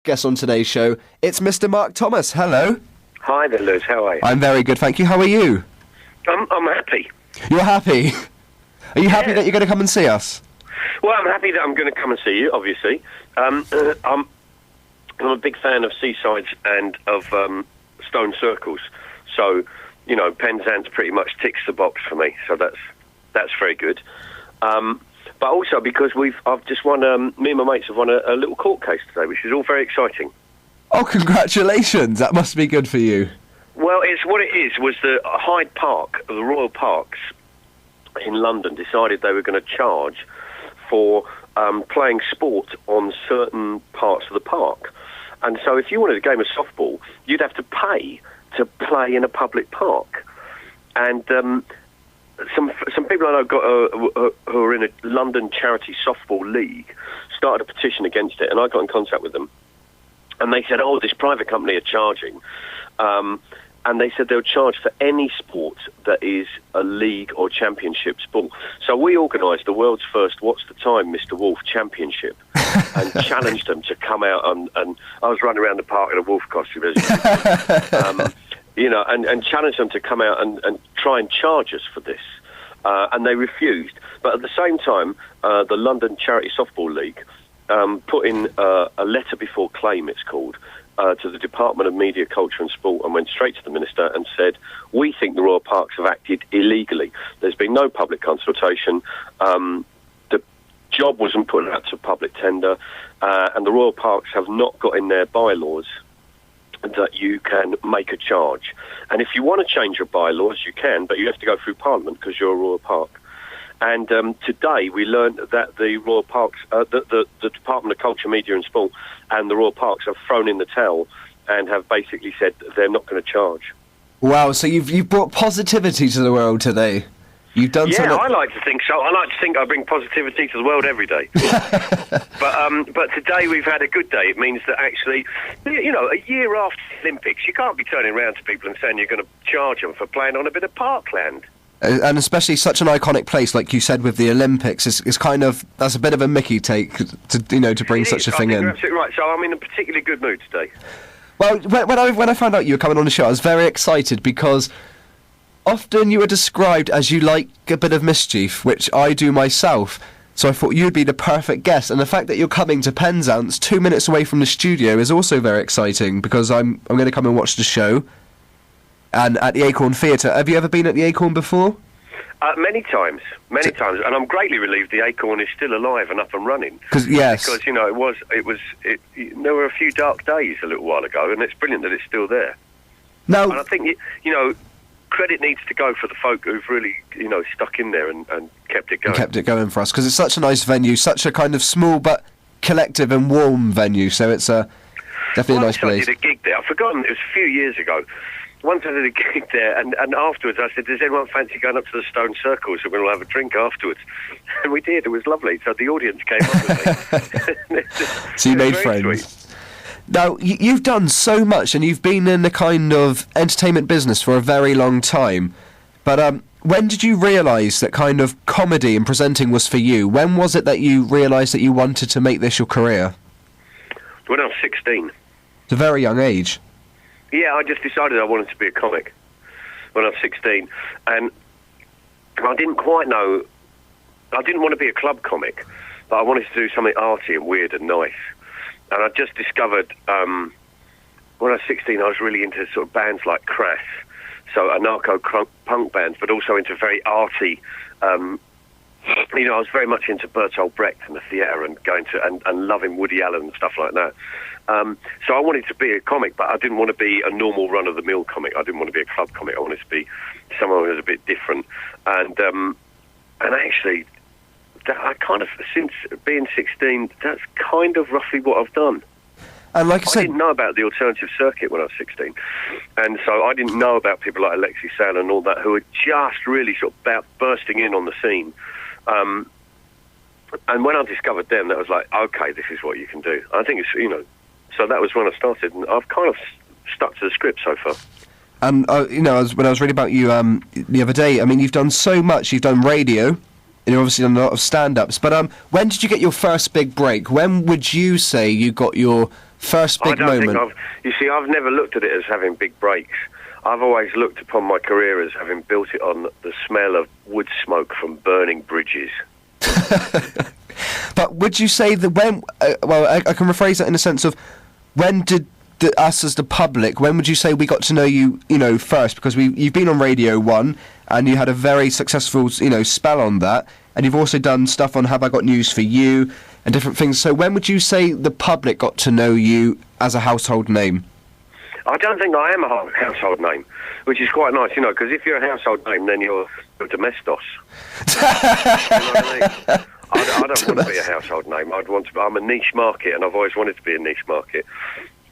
Guest on today's show, it's Mr. Mark Thomas. Hello. Hi there, Lewis. How are you? I'm very good, thank you. How are you? I'm happy. You're happy? Are you happy that you're going to come and see us? Well, I'm happy that I'm going to come and see you, obviously. I'm a big fan of Seasides and of Stone Circles. So, you know, Penzance pretty much ticks the box for me. So that's very good. But also because I've just won, me and my mates have won a little court case today, which is all very exciting. Oh, congratulations. That must be good for you. Well, what it is was the Hyde Park, the Royal Parks in London, decided they were going to charge for playing sport on certain parts of the park. And so if you wanted a game of softball, you'd have to pay to play in a public park. And some people I know who are in a London charity softball league started a petition against it, and I got in contact with them. And they said, this private company are charging. And they said they'll charge for any sport that is a league or championship sport. So we organised the world's first What's the Time, Mr. Wolf championship and challenged them to come out and I was running around the park in a wolf costume, as you know, and challenged them to come out and try and charge us for this. And they refused. But at the same time, the London Charity Softball League put in a letter before claim, it's called, to the Department of Media, Culture and Sport, and went straight to the Minister and said, we think the Royal Parks have acted illegally. There's been no public consultation. The job wasn't put out to public tender, and the Royal Parks have not got in their bylaws that you can make a charge. And if you want to change your bylaws, you can, but you have to go through Parliament because you're a Royal Park. And today we learned that the Royal Parks, the Department of Culture, Media and Sport and the Royal Parks have thrown in the towel and have basically said they're not going to charge. Wow, so you've brought positivity to the world today. You've done something... Yeah, I like to think so. I like to think I bring positivity to the world every day. But today we've had a good day. It means that actually, you know, a year after the Olympics, you can't be turning around to people and saying you're going to charge them for playing on a bit of parkland. And especially such an iconic place, like you said, with the Olympics, is kind of, that's a bit of a Mickey take to bring such a thing in. You're absolutely right. So I'm in a particularly good mood today. Well, when I found out you were coming on the show, I was very excited because often you were described as you like a bit of mischief, which I do myself. So I thought you'd be the perfect guest, and the fact that you're coming to Penzance 2 minutes away from the studio is also very exciting because I'm going to come and watch the show. And at the Acorn Theatre. Have you ever been at the Acorn before? Many times, and I'm greatly relieved the Acorn is still alive and up and running. Because you know there were a few dark days a little while ago, and it's brilliant that it's still there. Now, and I think you know, credit needs to go for the folk who've really stuck in there and kept it going. Kept it going for us because it's such a nice venue, such a kind of small but collective and warm venue. So it's definitely a nice place. I did a gig there. I've forgotten. It was a few years ago. Once I did a gig there, and afterwards I said, does anyone fancy going up to the Stone Circles and we'll have a drink afterwards? And we did. It was lovely. So the audience came up with me. So you made friends. Sweet. Now, you've done so much, and you've been in the kind of entertainment business for a very long time. But when did you realise that kind of comedy and presenting was for you? When was it that you realised that you wanted to make this your career? When I was 16. At a very young age. Yeah, I just decided I wanted to be a comic when I was 16. And I didn't quite know... I didn't want to be a club comic, but I wanted to do something arty and weird and nice. And I just discovered... when I was 16, I was really into sort of bands like Crass, so anarcho-punk bands, but also into very arty... I was very much into Bertolt Brecht and the theatre and going to... and loving Woody Allen and stuff like that. So I wanted to be a comic, but I didn't want to be a normal run-of-the-mill comic. I didn't want to be a club comic. I wanted to be someone who was a bit different. And actually, I kind of, since being 16, that's kind of roughly what I've done. And like I said, didn't know about the alternative circuit when I was 16. And so I didn't know about people like Alexi Sale and all that, who were just really sort of about bursting in on the scene. And when I discovered them, that was like, okay, this is what you can do. I think it's, so that was when I started, and I've kind of stuck to the script so far. And, when I was reading about you the other day, I mean, you've done so much. You've done radio and you've obviously done a lot of stand-ups. But when did you get your first big break? When would you say you got your first big moment? You see, I've never looked at it as having big breaks. I've always looked upon my career as having built it on the smell of wood smoke from burning bridges. But would you say that when... I can rephrase that in the sense of, when did us as the public, when would you say we got to know you, first? Because you've been on Radio 1, and you had a very successful, spell on that, and you've also done stuff on Have I Got News For You, and different things. So when would you say the public got to know you as a household name? I don't think I am a household name, which is quite nice, because if you're a household name, then you're domestos. You know what I mean? I don't want to be a household name. I'm a niche market, and I've always wanted to be a niche market.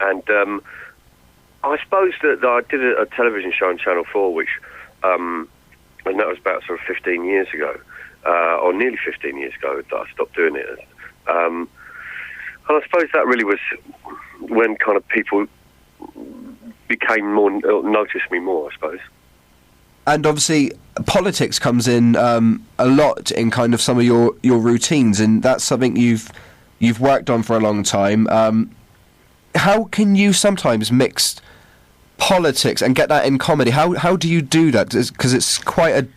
And I suppose that I did a television show on Channel 4, which, and that was about sort of 15 years ago, or nearly 15 years ago that I stopped doing it. And I suppose that really was when kind of people noticed me more, I suppose. And obviously, politics comes in a lot in kind of some of your routines, and that's something you've worked on for a long time. How can you sometimes mix politics and get that in comedy? How do you do that? Because it's quite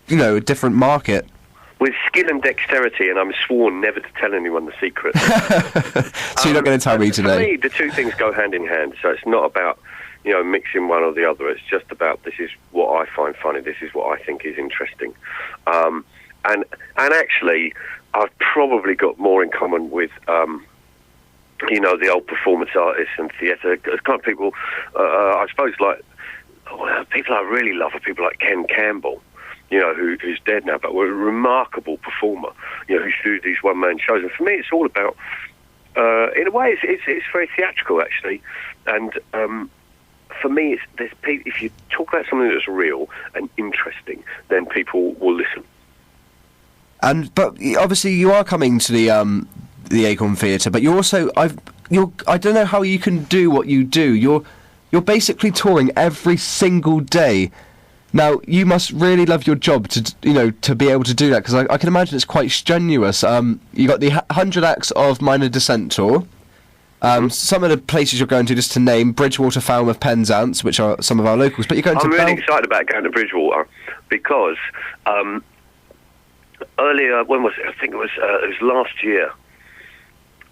a different market. With skill and dexterity, and I'm sworn never to tell anyone the secret. So you're not going to tell me today? For me, the two things go hand in hand, so it's not about mixing one or the other. It's just about, this is what I find funny, this is what I think is interesting. And actually, I've probably got more in common with, the old performance artists and theatre. Kind of people, I suppose, people I really love are people like Ken Campbell, who's dead now, but was a remarkable performer, who's through these one-man shows. And for me, it's all about, in a way, it's very theatrical, actually. And for me, if you talk about something that's real and interesting, then people will listen. But obviously, you are coming to the Acorn Theatre, but you're also I don't know how you can do what you do. You're basically touring every single day. Now, you must really love your job to be able to do that, because I can imagine it's quite strenuous. You got the 100 Acts of Minor Descent tour. Some of the places you're going to, just to name, Bridgewater, Falmouth, Penzance, which are some of our locals. But you're going I'm really excited about going to Bridgewater, because earlier, when was it? I think it was last year,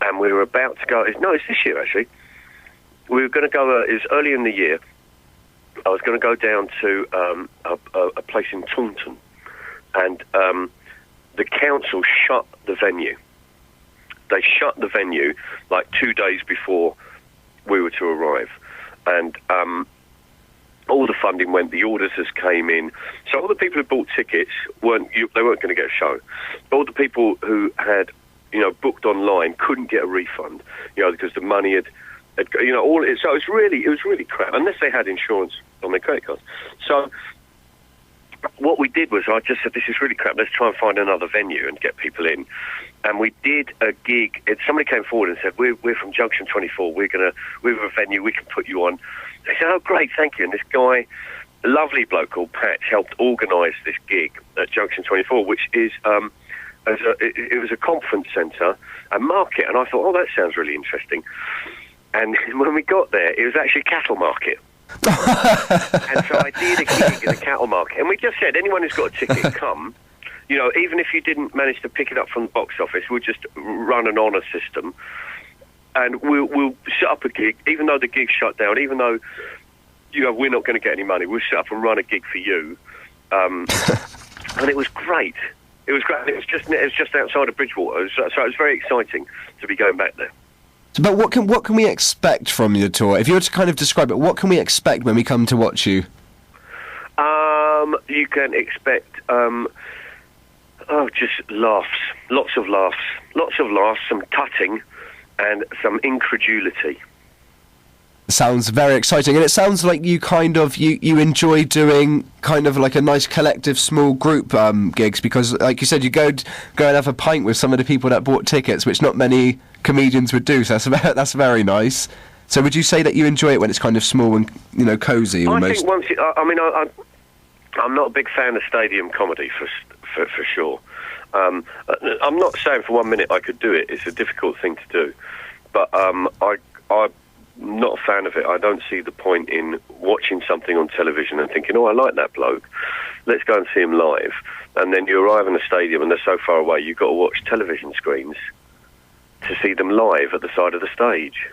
and we were about to go. No, it's this year actually. We were going to go. It was early in the year. I was going to go down to a place in Taunton, and the council shut the venue. They shut the venue like 2 days before we were to arrive, and all the funding went. The auditors came in, so all the people who bought tickets weren't going to get a show. All the people who had booked online couldn't get a refund, because the money had all it. So it was really crap, unless they had insurance on their credit cards. So what we did was, I just said, this is really crap, let's try and find another venue and get people in. And we did a gig. Somebody came forward and said, we're from Junction 24, we have a venue, we can put you on. They said, oh great, thank you. And this guy, a lovely bloke called Pat, helped organise this gig at Junction 24, which is it was a conference centre and market. And I thought, oh, that sounds really interesting. And when we got there, it was actually a cattle market. And so I did a gig in a cattle market, and we just said, anyone who's got a ticket, come. Even if you didn't manage to pick it up from the box office, we'll just run an honour system, and we'll set up a gig, even though the gig's shut down, even though we're not going to get any money. We'll set up and run a gig for you, and it was great. It was great. It was just outside of Bridgewater, so it was very exciting to be going back there. But what can we expect from your tour? If you were to kind of describe it, what can we expect when we come to watch you? You can expect just laughs, lots of laughs, some tutting, and some incredulity. Sounds very exciting, and it sounds like you kind of you enjoy doing kind of like a nice collective small group gigs, because like you said, you go and have a pint with some of the people that bought tickets, which not many comedians would do, so that's very nice. So would you say that you enjoy it when it's kind of small and cosy almost? I think I'm not a big fan of stadium comedy for sure. I'm not saying for 1 minute I could do it. It's a difficult thing to do. But I'm not a fan of it. I don't see the point in watching something on television and thinking, oh, I like that bloke. Let's go and see him live. And then you arrive in a stadium and they're so far away, you've got to watch television screens to see them live at the side of the stage.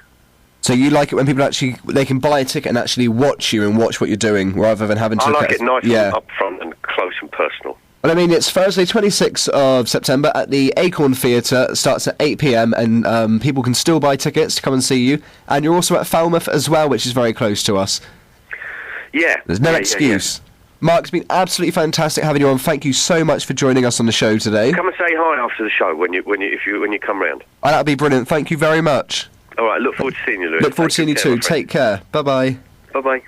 So you like it when people they can buy a ticket and actually watch you and watch what you're doing, rather than having to... I like it nice yeah. and up front and close and personal. Well, I mean, it's Thursday, 26th of September at the Acorn Theatre. It starts at 8 p.m, and people can still buy tickets to come and see you. And you're also at Falmouth as well, which is very close to us. Yeah. There's no excuse. Yeah. Mark, it's been absolutely fantastic having you on. Thank you so much for joining us on the show today. Come and say hi after the show when you come round. Oh, that'd be brilliant. Thank you very much. All right, look forward to seeing you, Lewis. Look forward to seeing you too. Take care. Bye-bye. Bye-bye.